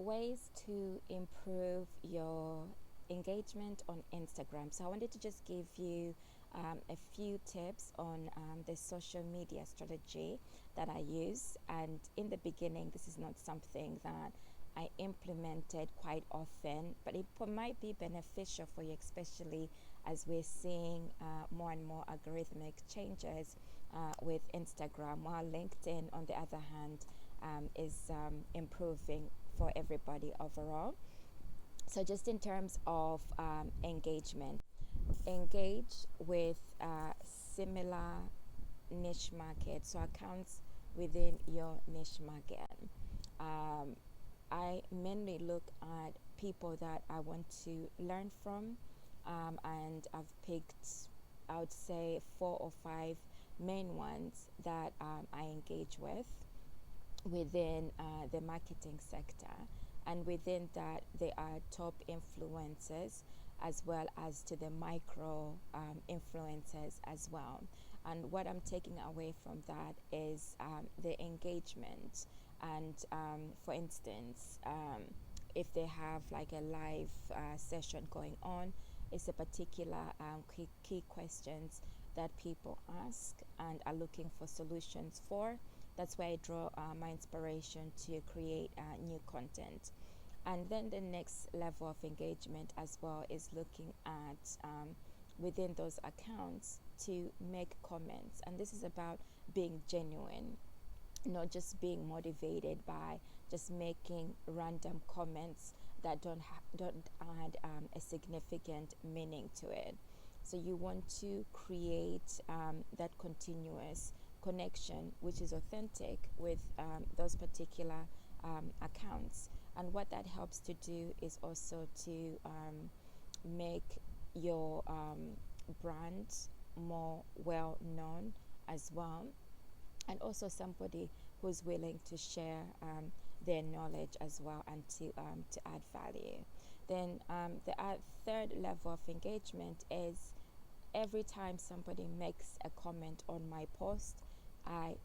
ways to improve your engagement on Instagram. So I wanted to just give you a few tips on the social media strategy that I use. And in the beginning, this is not something that I implemented quite often, but it might be beneficial for you, especially as we're seeing more and more algorithmic changes with Instagram, while LinkedIn, on the other hand, is improving for everybody overall. So just in terms of engagement, engage with similar niche market, so accounts within your niche market. um, I mainly look at people that I want to learn from, and I've picked, I would say, 4 or 5 main ones that I engage with within the marketing sector. And within that, they are top influencers as well as to the micro influencers as well. And what I'm taking away from that is the engagement. And for instance, if they have like a live session going on, it's a particular key questions that people ask and are looking for solutions for. That's where I draw my inspiration to create new content. And then the next level of engagement as well is looking at within those accounts to make comments. And this is about being genuine, not just being motivated by just making random comments that don't add a significant meaning to it. So you want to create that continuous connection, which is authentic with those particular accounts. And what that helps to do is also to make your brand more well known as well, and also somebody who's willing to share their knowledge as well, and to add value. Then the third level of engagement is every time somebody makes a comment on my post, I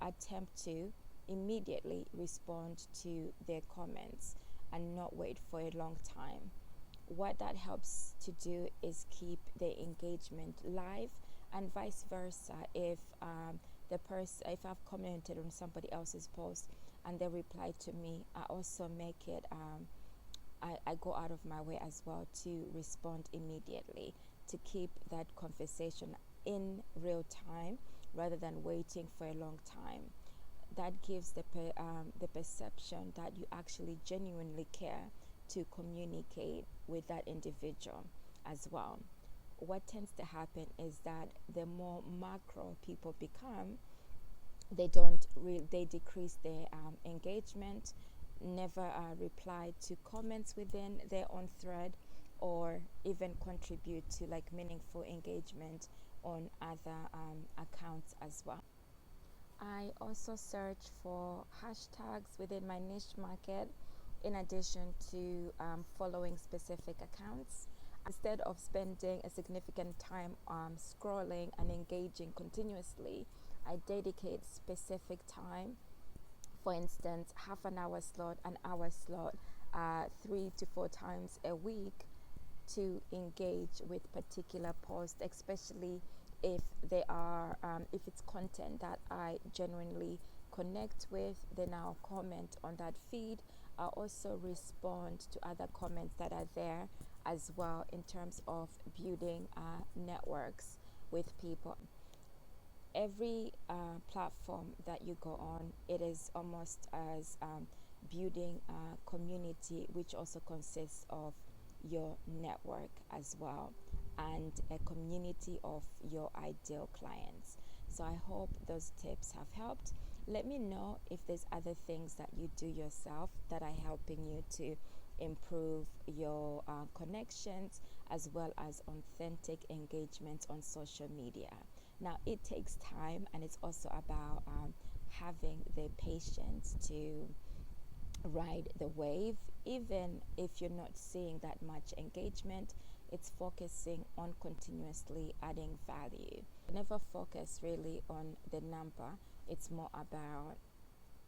attempt to immediately respond to their comments and not wait for a long time. What that helps to do is keep the engagement live, and vice versa. If if I've commented on somebody else's post and they reply to me, I also make it I go out of my way as well to respond immediately, to keep that conversation in real time rather than waiting for a long time. That gives the perception that you actually genuinely care to communicate with that individual as well. What tends to happen is that the more macro people become, they decrease their engagement, never reply to comments within their own thread, or even contribute to like meaningful engagement on other accounts as well. I also search for hashtags within my niche market, in addition to following specific accounts. Instead of spending a significant time scrolling and engaging continuously, I dedicate specific time, for instance, half an hour slot, an hour slot, 3 to 4 times a week, to engage with particular posts, especially if they are if it's content that I genuinely connect with. Then I'll comment on that feed. I'll also respond to other comments that are there as well, in terms of building networks with people. Every platform that you go on, it is almost as building a community, which also consists of your network as well, and a community of your ideal clients. So I hope those tips have helped. Let me know if there's other things that you do yourself that are helping you to improve your connections as well as authentic engagement on social media. Now, it takes time, and it's also about having the patience to ride the wave. Even if you're not seeing that much engagement, it's focusing on continuously adding value. Never focus really on the number. It's more about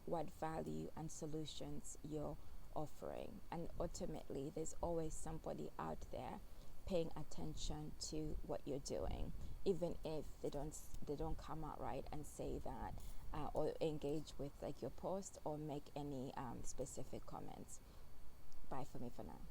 what value and solutions you're offering. And ultimately, there's always somebody out there paying attention to what you're doing, even if they don't come out right and say that, or engage with like your post or make any specific comments. Bye for me for now.